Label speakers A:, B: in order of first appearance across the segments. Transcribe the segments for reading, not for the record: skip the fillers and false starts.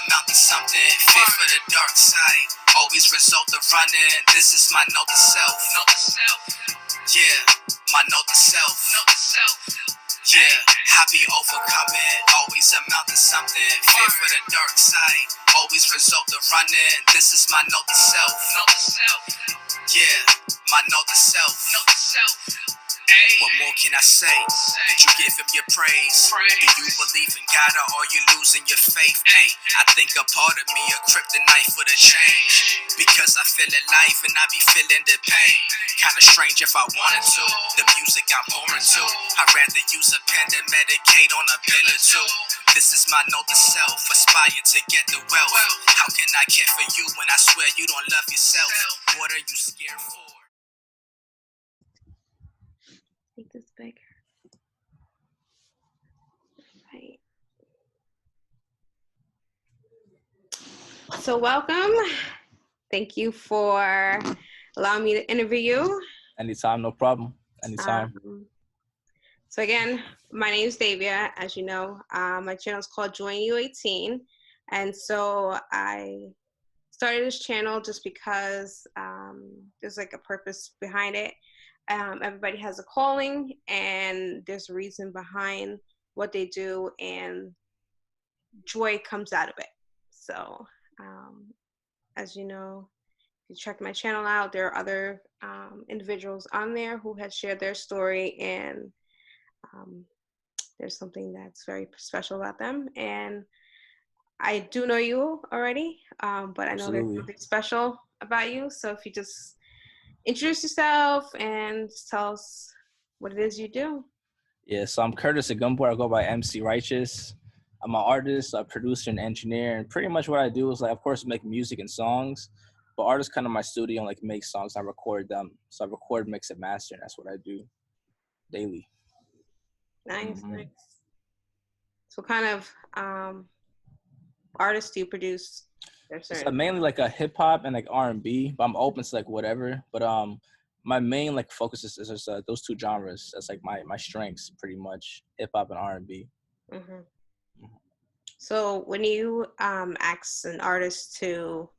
A: amount to something fit for the dark side. Always result of running. This is my note to self. Yeah, my note to self. Yeah, happy overcoming. Always amount to something fit for the dark side. Always result of running. This is my note to self. Yeah, my note to self. What more can I say? Did you give him your praise? Do you believe in God or are you losing your faith? Hey, I think a part of me a kryptonite for the change. Because I feel alive and I be feeling the pain. Kinda strange if I wanted to. The music I'm pouring to. I'd rather use a pen than medicate on a pill or two. This is my note to self. Aspire to get the wealth. How can I care for you when I swear you don't love yourself? What are you scared for?
B: Make this bigger. Right. So welcome. Thank you for allowing me to interview you.
C: Anytime, no problem. Anytime.
B: So again, my name is Davia. As you know, my channel is called Join You 18. And so I started this channel just because there's like a purpose behind it. Everybody has a calling and there's a reason behind what they do and joy comes out of it. So as you know, if you check my channel out, there are other individuals on there who have shared their story and there's something that's very special about them. And I do know you already, but I know
C: Absolutely.
B: there's something special about you. So if you just introduce yourself and tell us what it is you do.
C: Yeah, so I'm Curtis Agumbo. I go by MC Righteous. I'm an artist, a producer, and engineer. And pretty much what I do is, like, of course, make music and songs. But art is kind of my studio and, like, make songs. I record them. So I record, mix, and master. And that's what I do daily.
B: Nice, nice. So what kind of artists do you produce?
C: It's mainly like a hip hop and like R&B, but I'm open to like whatever. But my main like focus is just those two genres. That's like my strengths, pretty much, hip hop and R&B.
B: So when you ask an artist to,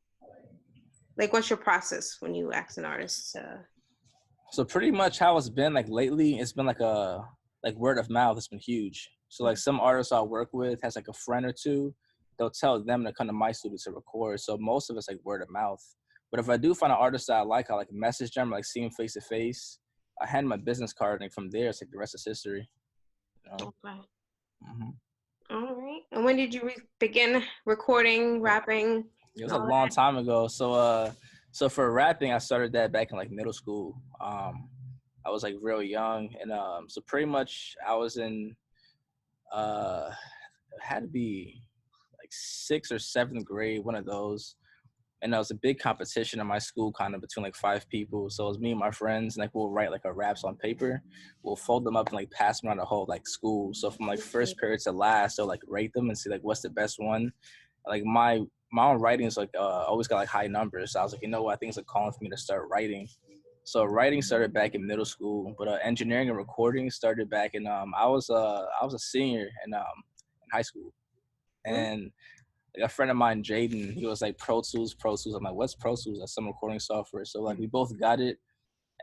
B: like, what's your process when you ask an artist to?
C: So pretty much how it's been like lately, it's been like word of mouth. It's been huge. So like some artists I work with has like a friend or two. They'll tell them to come to my studio to record. So most of it's like word of mouth. But if I do find an artist that I like message them, like see them face to face. I hand my business card, and from there, it's like the rest is history. You know?
B: Okay. All right. And when did you begin recording, rapping?
C: It was a long time ago. So for rapping, I started that back in like middle school. I was like real young, and so pretty much I was in had to be like 6th or 7th grade, one of those. And there was a big competition in my school, kind of between like 5 people. So it was me and my friends, and like we'll write like our raps on paper. We'll fold them up and like pass them around the whole like school. So from like first period to last, they'll like rate them and see like what's the best one. Like my own writing is like always got like high numbers. So I was like, you know what, I think it's like calling for me to start writing. So writing started back in middle school, but engineering and recording started back in I was a senior in high school, and like a friend of mine, Jaden, he was like Pro Tools. I'm like, what's Pro Tools? That's some recording software. So like we both got it,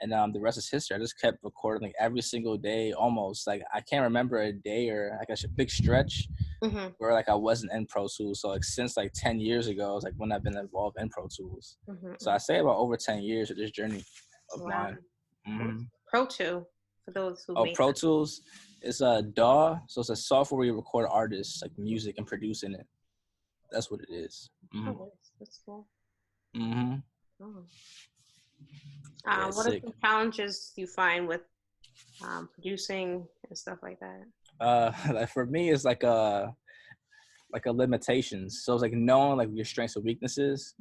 C: and the rest is history. I just kept recording like every single day, almost. Like I can't remember a day or like a big stretch where like I wasn't in Pro Tools. So like since like 10 years ago, it's like when I've been involved in Pro Tools. So I say about over 10 years of this journey of mine.
B: Pro Tools, for those who may
C: Pro Tools is a DAW, so it's a software where you record artists, like music, and produce in it. That's what it is.
B: That's cool.
C: Yeah,
B: what are some challenges you find with producing and stuff like that?
C: like for me, it's like a limitations. So it's like knowing like your strengths and weaknesses.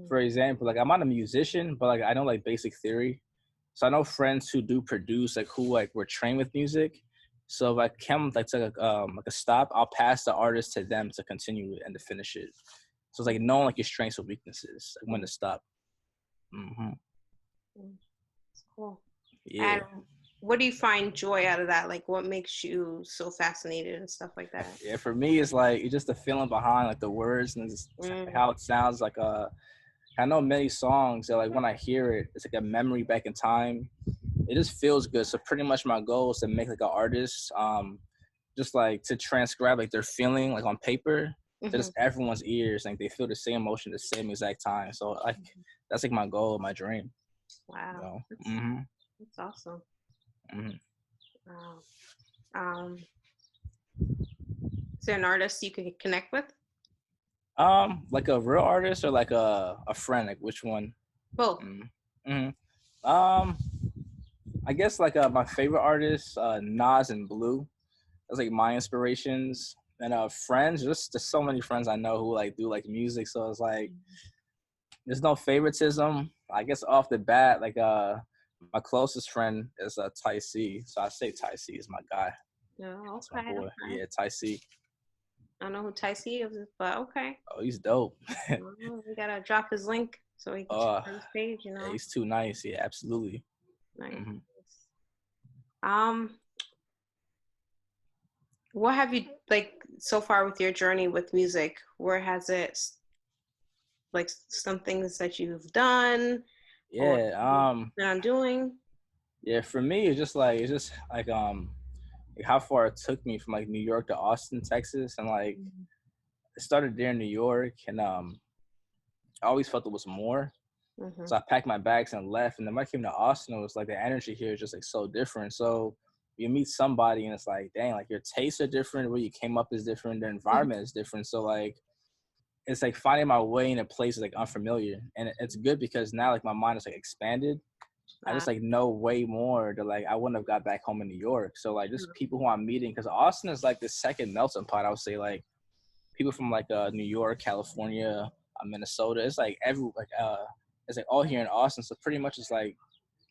C: For example, like I'm not a musician, but like I know like basic theory. So I know friends who do produce, like who like were trained with music. So if I come like to like a stop, I'll pass the artist to them to continue it and to finish it. So it's like knowing like your strengths and weaknesses, like when to stop.
B: That's cool.
C: Yeah.
B: And what do you find joy out of that? Like, what makes you so fascinated and stuff like that?
C: Yeah, for me, it's like it's just the feeling behind like the words and just
B: Mm,
C: how it sounds. Like I know many songs that like when I hear it, it's like a memory back in time. It just feels good. So pretty much my goal is to make like an artist, just like to transcribe like their feeling like on paper to
B: mm-hmm.
C: just everyone's ears. Like they feel the same emotion at the same exact time. So like that's like my goal, my dream. You
B: Wow,
C: know. Mm-hmm.
B: that's awesome.
C: Mm-hmm.
B: Wow. Is there an artist you can connect with?
C: Like a real artist or like a friend? Like which one?
B: Both.
C: Mm-hmm. I guess like my favorite artists, Nas and Blue. That's like my inspirations. And friends, just so many friends I know who like do like music. So it's like there's no favoritism. I guess off the bat, like my closest friend is Ty C. So I say Ty C is my guy.
B: No,
C: That's my
B: okay,
C: boy.
B: okay.
C: Yeah, Ty C.
B: I don't know who Ty C is, but okay.
C: Oh, he's dope.
B: Well, we gotta drop his link so he can check
C: uh
B: out his page. You
C: yeah,
B: know,
C: he's too nice. Yeah, absolutely.
B: nice.
C: Hmm.
B: Um, what have you like so far with your journey with music? Where has it, like, some things that you've done or
C: Yeah.
B: been on doing?
C: Yeah, for me it's just like how far it took me from like New York to Austin, Texas, and like it started there in New York, and I always felt there was more.
B: Mm-hmm.
C: So I packed my bags and left. And then when I came to Austin, it was like the energy here is just like so different. So you meet somebody and it's like, dang, like your tastes are different, where you came up is different, the environment is different. So like it's like finding my way in a place is like unfamiliar. And it's good because now like my mind is like expanded. I just like know way more that like I wouldn't have got back home in New York. So like just people who I'm meeting, because Austin is like the second melting pot, I would say. Like people from like New York, California, Minnesota. It's like it's like all here in Austin. So pretty much it's like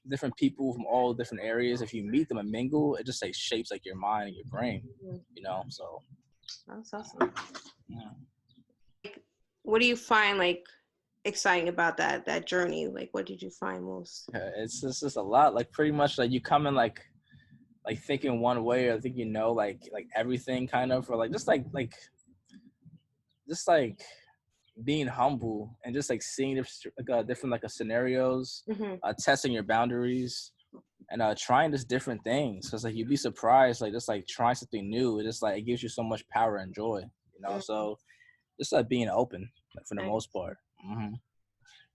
C: different people from all different areas. If you meet them and mingle, it just like shapes like your mind and your brain. You know. So
B: That's awesome.
C: yeah.
B: What do you find like exciting about that journey? Like, what did you find most?
C: It's just a lot. Like pretty much like you come in like thinking one way or think you know like everything kind of, or like just like being humble and just like seeing different like scenarios,
B: Mm-hmm.
C: testing your boundaries and trying just different things. Because like you'd be surprised, like just like trying something new, it just like it gives you so much power and joy, you know. So just like being open, like, for the
B: Nice.
C: most part. Mm-hmm.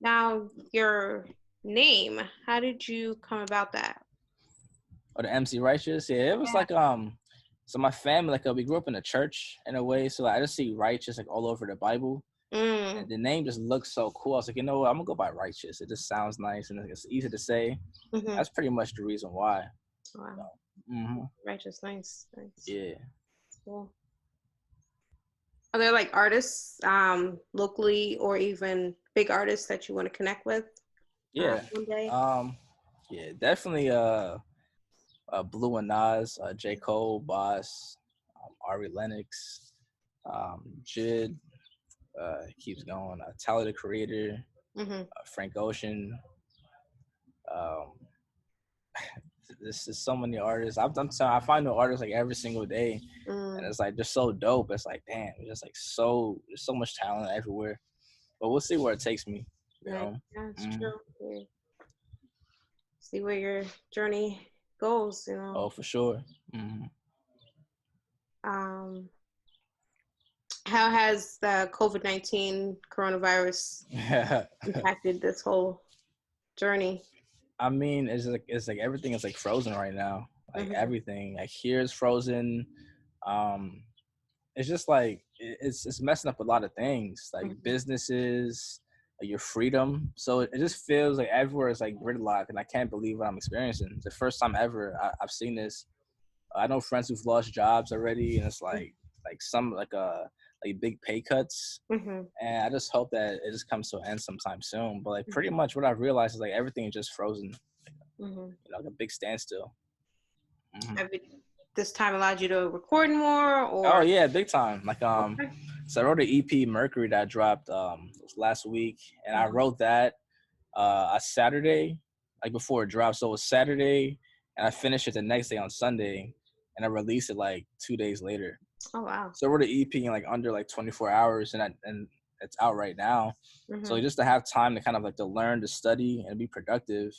B: Now, your name, how did you come about that?
C: Or the MC Righteous, yeah, it was like so my family, like we grew up in a church in a way, so like, I just see righteous like all over the Bible. And the name just looks so cool. I was like, you know what, I'm gonna go by Righteous. It just sounds nice and it's easy to say.
B: Mm-hmm.
C: That's pretty much the reason why.
B: Wow.
C: So, mm-hmm.
B: Righteous, nice.
C: Yeah.
B: Cool. Are there like artists, locally or even big artists that you want to connect with?
C: Yeah.
B: One day?
C: Yeah, definitely Blue and Nas, J. Cole, Boss, Ari Lennox, Jid, keeps going, Tyler the Creator,
B: Mm-hmm.
C: Frank Ocean. Um, this is so many artists. I find new artists like every single day, and it's like they're so dope. It's like damn, it's just like there's so much talent everywhere. But we'll see where it takes me. You
B: Right.
C: know?
B: Yeah, it's true. Yeah. See where your journey goes, you know.
C: Oh, for sure. Mm-hmm.
B: How has the COVID-19 coronavirus impacted this whole journey?
C: I mean, it's like everything is like frozen right now. Like everything, like here is frozen. Um, it's just like it's messing up a lot of things, like businesses, like your freedom. So it just feels like everywhere is like gridlock, and I can't believe what I'm experiencing. It's the first time ever I've seen this. I know friends who've lost jobs already, and it's like some like big pay cuts. And I just hope that it just comes to an end sometime soon. But like pretty much what I've realized is like everything is just frozen, you know, like a big standstill. Mm-hmm.
B: Have this time allowed you to record more, or?
C: Oh yeah, big time. Like so I wrote an EP Mercury that dropped last week, and I wrote that a Saturday, like before it dropped. So it was Saturday, and I finished it the next day on Sunday, and I released it like 2 days later.
B: Oh wow.
C: So we're the EP in like under like 24 hours, and it's out right now. So
B: Mhm.
C: just to have time to kind of like to learn, to study, and be productive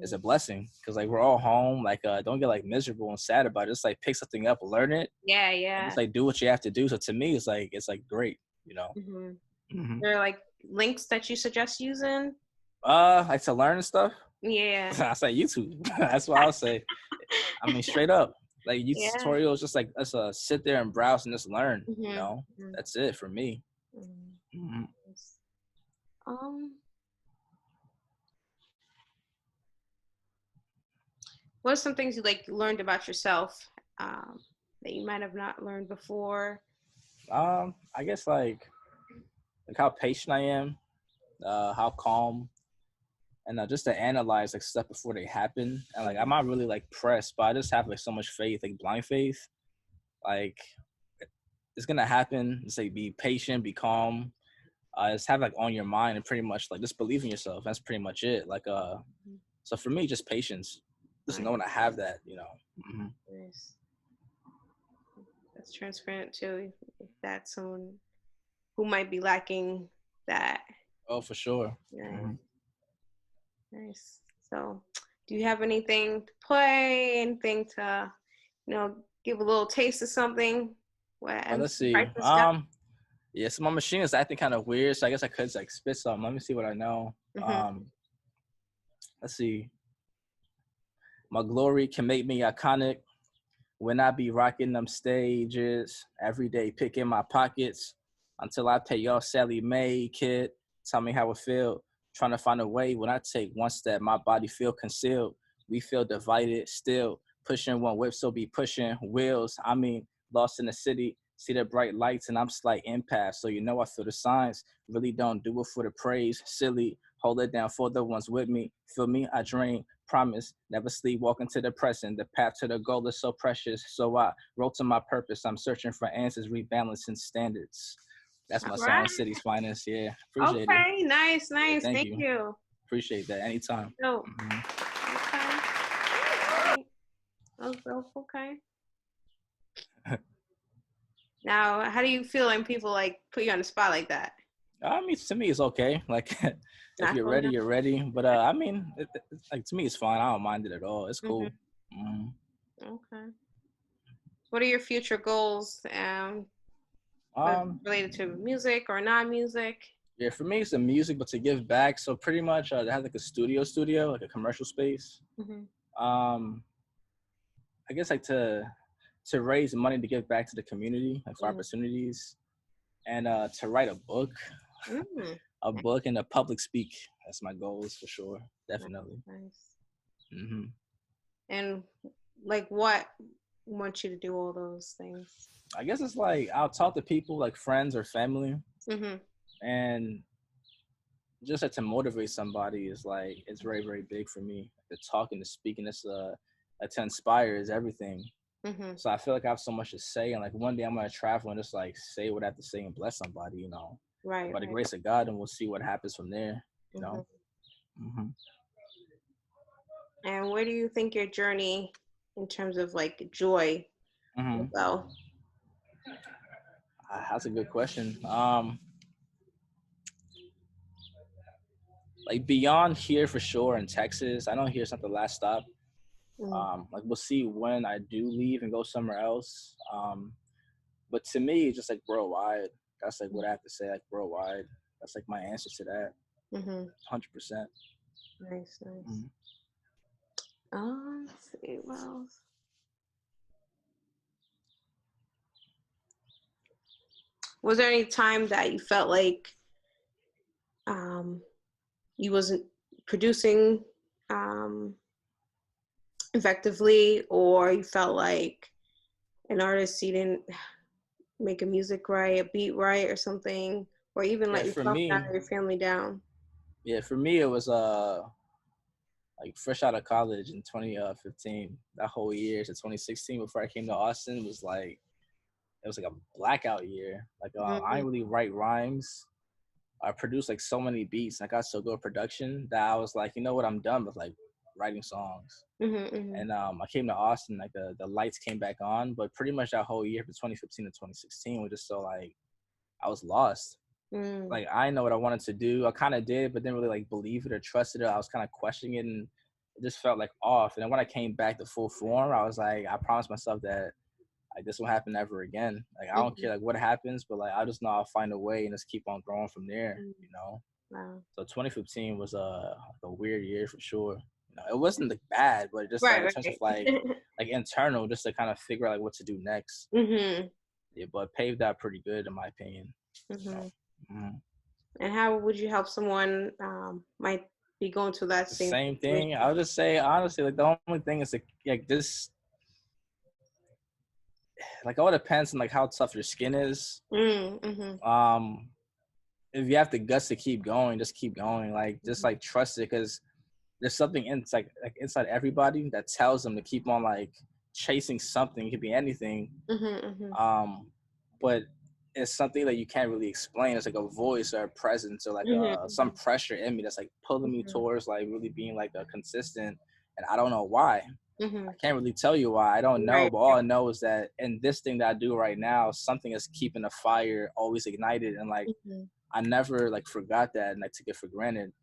C: is a
B: Mhm.
C: blessing. Because like we're all home, like don't get like miserable and sad about it. Just like pick something up, learn it,
B: Yeah,
C: and just
B: yeah.
C: like do what you have to do. So to me, it's like great, you know.
B: Mhm.
C: Hmm.
B: There are like links that you suggest using?
C: Like to learn and stuff.
B: Yeah.
C: I say YouTube. That's what I'll say. I mean, straight up, like you
B: Yeah.
C: tutorials, just like us sit there and browse and just learn. You
B: Mhm.
C: know,
B: Mhm.
C: that's it for me.
B: Mhm.
C: Hmm.
B: Yes. Um, what are some things you like learned about yourself that you might have not learned before?
C: I guess like how patient I am, how calm, and just to analyze like stuff before they happen. And like I'm
B: Mhm.
C: not really like pressed, but I just have like so much faith, like blind faith. Like it's gonna happen. Just like be patient, be calm. Just have like on your mind and pretty much like just believe in yourself. That's pretty much it. Like so for me, just patience. Just
B: Nice,
C: knowing I have that, you know. Hmm.
B: nice. That's transparent too. If that's someone who might be lacking that.
C: Oh, for sure.
B: Nice,
C: Hmm.
B: nice. So, do you have anything to play? Anything to, give a little taste of something? What
C: Let's
B: MC
C: see.
B: Priceless got?
C: Yeah, so my machine is acting kind of weird, so I guess I could like spit something. Let me see what I know.
B: Mm-hmm.
C: Let's see. My glory can make me iconic. When I be rocking them stages, every day picking my pockets until I pay y'all Sally Mae, kid. Tell me how it feel. Trying to find a way when I take one step, my body feel concealed. We feel divided still. Pushing one whip, so be pushing wheels. I mean, lost in the city, see the bright lights, and I'm slight impasse. So you know I feel the signs. Really don't do it for the praise. Silly, hold it down for the ones with me. Feel me? I dream. Promise, never sleep, walk into the present. The path to the goal is so precious. So I wrote to my purpose. I'm searching for answers, rebalancing standards. That's
B: All
C: my
B: right.
C: song, City's Finest. Yeah, appreciate it.
B: Okay. Nice.
C: Yeah,
B: Nice.
C: thank
B: Thank
C: you.
B: you.
C: Appreciate that. Anytime.
B: So,
C: Hmm.
B: okay. Right. Okay. Now, how do you feel when people like put you on the spot like that?
C: I mean, to me, it's okay. Like, if
B: Not
C: you're
B: cool
C: ready,
B: enough.
C: you're ready. But I mean, like to me, it's fine. I don't mind it at all. It's
B: Hmm.
C: cool. Hmm.
B: Okay. What are your future goals?
C: Um,
B: Related to music or non-music?
C: yeah, for me, it's the music, but to give back. So pretty much, I have like a studio, like a commercial space.
B: Hmm.
C: Um, I guess like to raise money to give back to the community, like for
B: Hmm.
C: opportunities, and to write
B: Mm.
C: a book and a public speak. That's my goals for sure,
B: Nice,
C: definitely.
B: nice.
C: Hmm.
B: And like, what wants you to do all those things?
C: I guess it's like I'll talk to people like friends or family,
B: Hmm.
C: and just like to motivate somebody is like it's very very big for me. The talking, the speaking, it's like to inspire is everything.
B: Hmm.
C: So I feel like I have so much to say, and like one day I'm gonna travel and just like say what I have to say and bless somebody, you know.
B: Right,
C: By the
B: right.
C: grace of God, and we'll see what happens from there, you
B: Hmm.
C: know. Hmm.
B: And where do you think your journey in terms of like joy will
C: Hmm.
B: go?
C: That's a good question. Like beyond here for sure in Texas, I know here's not the last stop.
B: Mm.
C: Like we'll see when I do leave and go somewhere else. But to me, it's just like worldwide. That's like what I have to say, like worldwide. That's like my answer to that,
B: Mm-hmm.
C: 100%.
B: Nice, nice.
C: Mm-hmm.
B: Let's see what else. Was there any time that you felt like um, you wasn't producing um, effectively, or you felt like an artist you didn't make a music right, a beat right, or something, or even
C: Yeah,
B: let yourself down or your
C: for
B: family down?
C: me, it was like fresh out of college in 2015. That whole year to 2016 before I came to Austin was like it was like a blackout year. Like I
B: Mm-hmm.
C: didn't really write rhymes. I produced like so many beats. And I got so good at production that I was like, you know what, I'm done with like writing songs.
B: Mm-hmm.
C: And I came to Austin, like the lights came back on, but pretty much that whole year from 2015 to 2016 was just so like I was lost.
B: Mm.
C: Like I didn't know what I wanted to do. I kind of did, but didn't really like believe it or trust it. I was kind of questioning it, and it just felt like off. And then when I came back to full form, I was like, I promised myself that like this won't happen ever again. Like I don't care like what happens, but like I just know I'll find a way and just keep on growing from there. You know.
B: Wow.
C: So 2015 was a weird year for sure. You know, it wasn't like bad, but just like in terms of like internal, just to kind of figure out like what to do next.
B: Mm-hmm.
C: Yeah, but paved that pretty good in my opinion.
B: Mm-hmm.
C: So,
B: And how would you help someone might be going through that
C: same thing? I would just say honestly, like the only thing is like this, like it all depends on like how tough your skin is.
B: Mm-hmm.
C: If you have the guts to keep going, just keep going. Like just like trust it, because there's something inside like inside everybody that tells them to keep on like chasing something. It could be anything.
B: Mm-hmm.
C: But it's something that you can't really explain. It's like a voice or a presence or like
B: Mm-hmm.
C: some pressure in me that's like pulling me
B: Mm-hmm.
C: towards like really being like a consistent. And I don't know why.
B: Mm-hmm.
C: I can't really tell you why. I don't know,
B: Right.
C: but all I know is that in this thing that I do right now, something is keeping the fire always ignited, and like I never like forgot that and I took it for granted.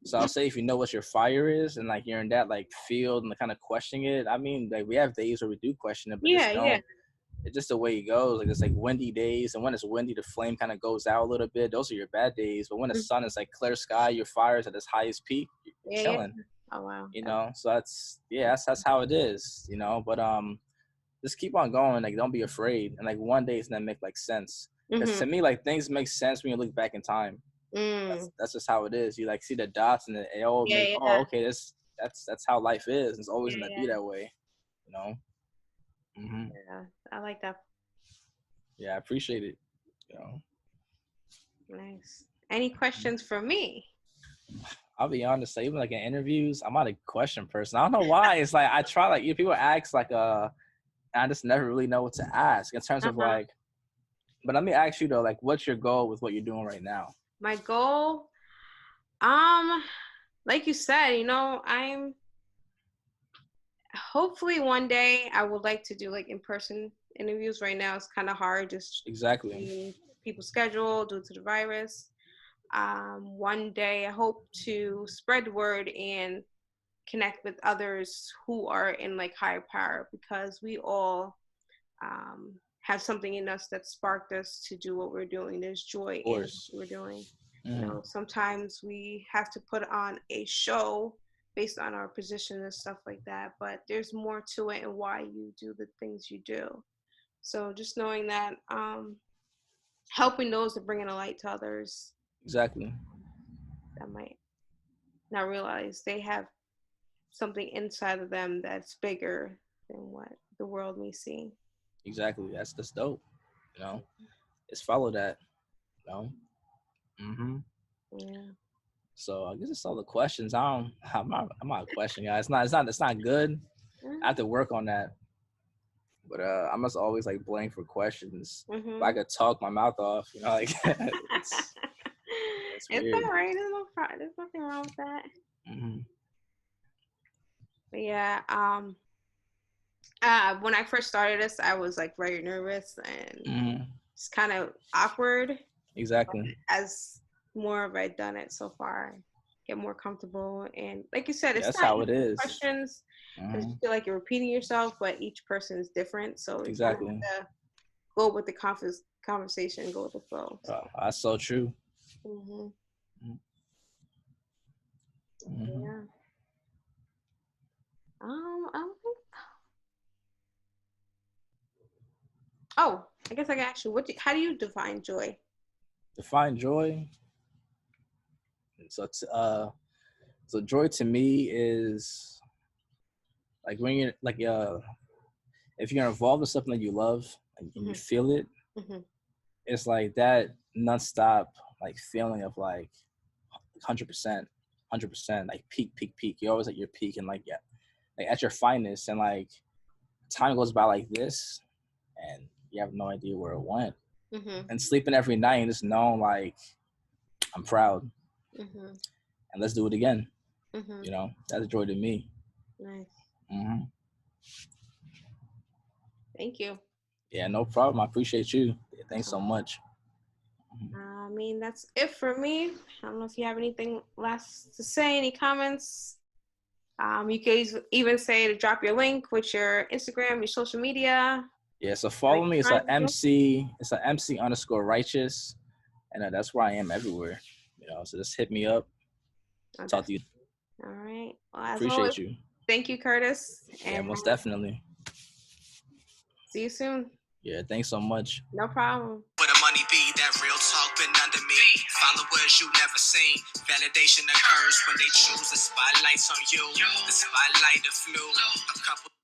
C: So I'll say if you know what your fire is and like you're in that like field and kind of questioning it. I mean, like we have days where we do question it, but just don't. It's just the way it goes. Like it's like windy days, and when it's windy, the flame kind of goes out a little bit. Those are your bad days. But when the sun is like clear sky, your fire is at its highest peak. You're chilling.
B: Oh wow.
C: You know, so that's how it is. You know, but just keep on going. Like don't be afraid, and like one day it's gonna make like sense. Because to me, like things make sense when you look back in time. That's just how it is. You like see the dots, and it all make oh okay, that's how life is. It's always gonna be that way. You know. Mm-hmm.
B: Yeah, I like that.
C: Yeah, I appreciate it. You know.
B: Nice. Any questions for me?
C: I'll be honest, like, even like in interviews, I'm not a question person. I don't know why. It's like I try like if people ask like I just never really know what to ask in terms of like. But let me ask you though, like, what's your goal with what you're doing right now?
B: My goal, like you said, I'm hopefully one day I would like to do like in-person interviews. Right now it's kind of hard, just
C: Exactly.
B: people's schedule due to the virus. One day I hope to spread the word and connect with others who are in like higher power, because we all have something in us that sparked us to do what we're doing. There's joy in what we're doing. Sometimes we have to put on a show based on our position and stuff like that, but there's more to it and why you do the things you do. So just knowing that, helping those that bring in a light to others.
C: Exactly.
B: That might not realize they have something inside of them that's bigger than what the world may see.
C: Exactly. That's dope. You know, just follow that. You know.
B: Yeah.
C: So I guess it's all the questions. I'm not a question guy. It's not good. I have to work on that. But I must always like blank for questions. If I could talk my mouth off, like it's weird.
B: All right. There's nothing wrong with that. But yeah, when I first started this, I was like very nervous and it's kind of awkward.
C: Exactly.
B: As more of I've done it so far, get more comfortable, and like you said, it's
C: that's
B: not
C: how it is.
B: Questions, because you feel like you're repeating yourself, but each person is different, so
C: exactly.
B: You have to go with the conversation, go with the flow.
C: So. That's so true.
B: Yeah. I don't think. Oh, I guess I can ask you, how do you define joy?
C: Define joy. So joy to me is like when you're like if you're involved in something that you love and you feel it, it's like that nonstop like feeling of like 100%, like peak. You're always at your peak and like at your finest, and like time goes by like this, and you have no idea where it went. And sleeping every night and just knowing like I'm proud, and let's do it again. You know, that's joy to me.
B: Nice.
C: Hmm.
B: Thank you.
C: Yeah, no problem. I appreciate you. Yeah, thanks so much.
B: I mean, that's it for me. I don't know if you have anything last to say, any comments. You can even say to drop your link with your Instagram, your social media.
C: Yeah, so follow me. It's a
B: Find you.
C: MC. It's a MC_righteous, and that's where I am everywhere. So just hit me up.
B: Oh,
C: Talk to you.
B: all right. Well, as always,
C: Appreciate you.
B: thank you, Curtis.
C: Yeah,
B: And
C: most definitely.
B: see you soon.
C: Yeah, thanks so much.
B: No problem.
A: Where the money be, that real talk been under me. Followers you never seen. Validation occurs when they choose the spotlights on you. The spotlight that flew. A couple